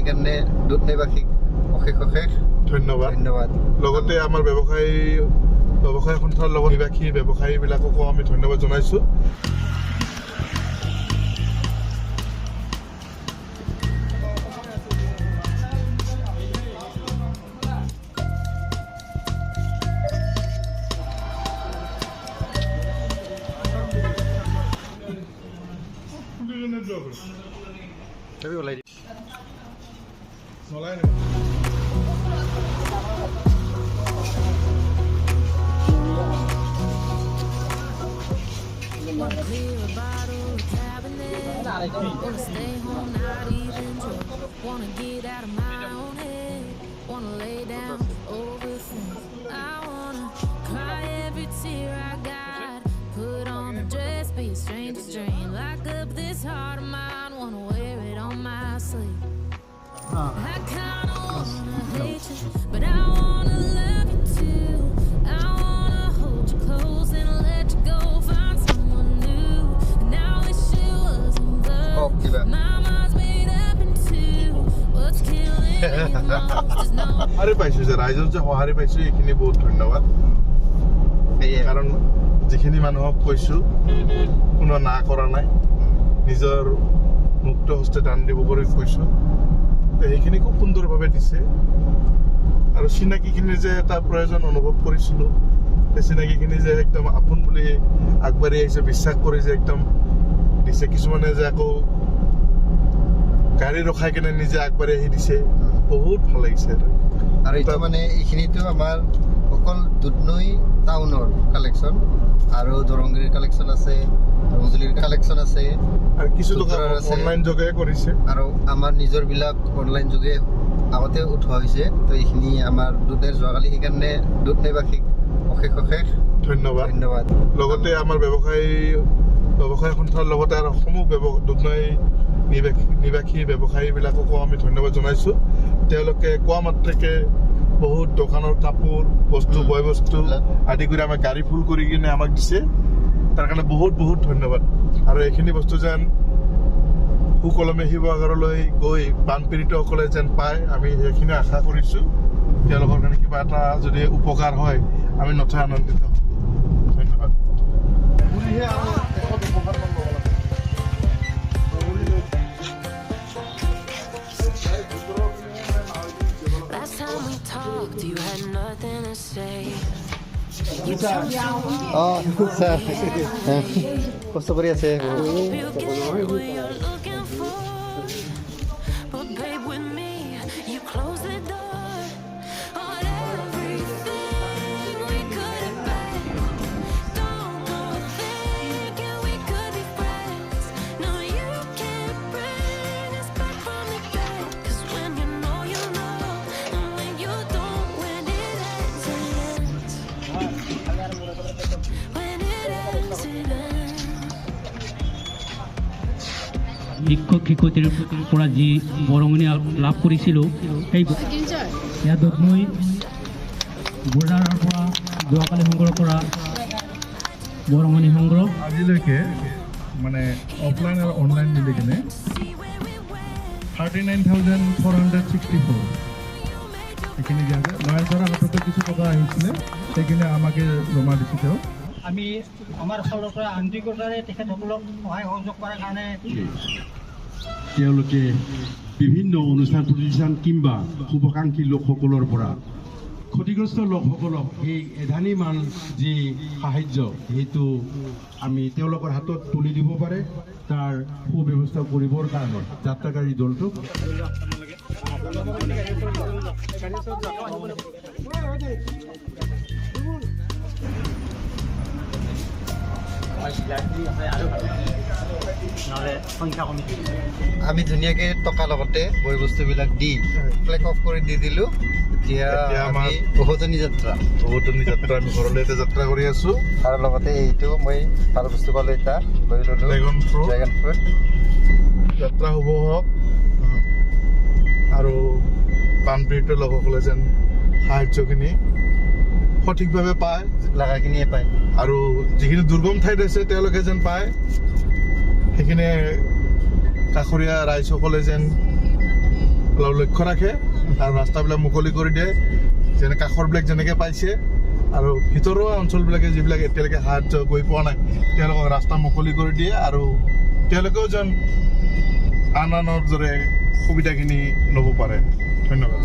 সেইকাৰণে দুধনৈবাসীক অশেষ অশেষ ধন্যবাদ। লগতে আমাৰ ব্যৱসায় সন্থাৰ লগত নিবাসী ব্যৱসায়ীবিলাককো আমি ধন্যবাদ জনাইছোঁ। Wanna clear a bottle of Cabernet. Wanna stay home, not even drink. Wanna get out of my own head. Wanna lay down, overthink. I wanna cry every tear I got. Put on a dress, be a stranger's dream. Lock up this heart of mine. Wanna wear it on my sleeve. I kinda wanna hate you, but I wanna love you too. I wanna hold you close and let you go. Find someone new. Now this shit wasn't good. My mind's made up in two. What's killing me most is no. সঁহাৰি পাইছোঁ যে ৰাইজৰ যে সঁহাৰি পাইছোঁ এইখিনি বহুত ধন্যবাদ। কাৰণ যিখিনি মানুহক কৈছোঁ কোনো না কৰা নাই, নিজৰ মুক্ত হস্তে দান দিব বুলি কৈছোঁ, সেইখিনি খুব সুন্দৰভাৱে দিছে। আৰু চিনাকিখিনিৰ যে এটা প্ৰয়োজন অনুভৱ কৰিছিলোঁ, সেই চিনাকিখিনি যে একদম আপোন বুলি আগবাঢ়ি আহিছে, বিশ্বাস কৰি যে একদম দিছে। কিছুমানে যে আকৌ গাড়ী ৰখাই কিনে নিজে আগবাঢ়ি আহি দিছে, বহুত ভাল লাগিছে। আৰু এইটো মানে এইখিনিতো আমাৰ অকল দুধনৈ টাউনৰ কালেকশ্যন, আৰু দৰংগিৰিৰ কালেকশ্যন আছে, ৰংজুলিৰ কালেকশ্যন আছে, আৰু কিছু টকা অনলাইন যোগে কৰিছে, আৰু আমাৰ নিজৰবিলাক অনলাইন যোগে আগতে উঠোৱা হৈছে। তো এইখিনি আমাৰ দুধনৈৰ যোৱাকালি, সেইকাৰণে দুধনৈবাসীক অশেষ অশেষ ধন্যবাদ। লগতে আমাৰ ব্যৱসায় সন্থাৰ লগতে আৰু সমূহ দুধনৈ নিবাসী ব্যৱসায়ীবিলাককো আমি ধন্যবাদ জনাইছোঁ। তেওঁলোকে কোৱা মাত্ৰকে বহুত দোকানৰ কাপোৰ বস্তু বয় বস্তু আদি কৰি আমাক গাড়ী ফুল কৰি কিনে আমাক দিছে, তাৰ কাৰণে বহুত বহুত ধন্যবাদ। আৰু এইখিনি বস্তু যেন সুকলমে শিৱসাগৰলৈ গৈ বানপীড়িতসকলে যেন পায়, আমি সেইখিনি আশা কৰিছোঁ। তেওঁলোকৰ কাৰণে কিবা এটা যদি উপকাৰ হয় আমি নথৈ আনন্দিত হওঁ। ধন্যবাদ। Last time we talked, you had nothing to say. You sir কষ্ট কৰি আছে। hope you get what you're looking for. But babe, with me, you close the door on everything we could have been. Don't go thinking we could be friends. No, you can't bring us back from the dead. 'Cause when you know, and when you don't, when it ends, it ends. When it ends, it ends. শিক্ষক-শিক্ষয়িত্ৰীৰ পৰা যি বৰঙণি লাভ কৰিছিলোঁ, সেই ইয়াত দুধনৈ বৰ্ডাৰৰ পৰা যোৱাকালি সংগ্ৰহ কৰা বৰঙণি সংগ্ৰহ আজিলৈকে মানে অফলাইন আৰু অনলাইন মিলি কিনে 39,464 সেইখিনি দিয়া যায়। নয়নতৰা হাততো কিছু টকা আহিছিলে, সেইখিনি আমাকে জমা দিছে তেওঁ। আমি আমাৰ ফালৰ পৰা আন্তৰিকতাৰে তেখেতসকলক সহায় সহযোগ কৰাৰ কাৰণে তেওঁলোকে বিভিন্ন অনুষ্ঠান প্ৰতিষ্ঠান কিংবা শুভাকাংক্ষী লোকসকলৰ পৰা ক্ষতিগ্ৰস্ত লোকসকলক এই এধানিমান যি সাহায্য, সেইটো আমি তেওঁলোকৰ হাতত তুলি দিব পাৰে, তাৰ সুব্যৱস্থা কৰিবৰ কাৰণে যাত্ৰাকাৰী দলটোক আমি ধুনীয়াকৈ টকা লগতে বয় বস্তুবিলাক দি ফ্লেগ অফ কৰি দি দিলোঁ। এতিয়া আমি উভতনি যাত্ৰা আমি ঘৰলৈ এতিয়া যাত্ৰা কৰি আছোঁ। আৰু লগতে এইটো মই ভাল বস্তু পালোঁ, এটা লৈ ল'লোঁ, ড্ৰেগন ফ্ৰুট। যাত্ৰা শুভ হওক, আৰু বানপীড়িত লোকসকলে যেন সাহায্যখিনি সঠিকভাৱে পায়, লাগাখিনিয়ে পায়, আৰু যিখিনি দুৰ্গম ঠাইত আছে তেওঁলোকে যেন পায়, সেইখিনি কাষৰীয়া ৰাইজসকলে যেন অলপ লক্ষ্য ৰাখে আৰু ৰাস্তাবিলাক মুকলি কৰি দিয়ে, যেনে কাষৰবিলাক যেনেকৈ পাইছে আৰু ভিতৰুৱা অঞ্চলবিলাকে যিবিলাক এতিয়ালৈকে সাহায্য গৈ পোৱা নাই তেওঁলোকক ৰাস্তা মুকলি কৰি দিয়ে আৰু তেওঁলোকেও যেন আনৰ দৰে সুবিধাখিনি ল'ব পাৰে। ধন্যবাদ।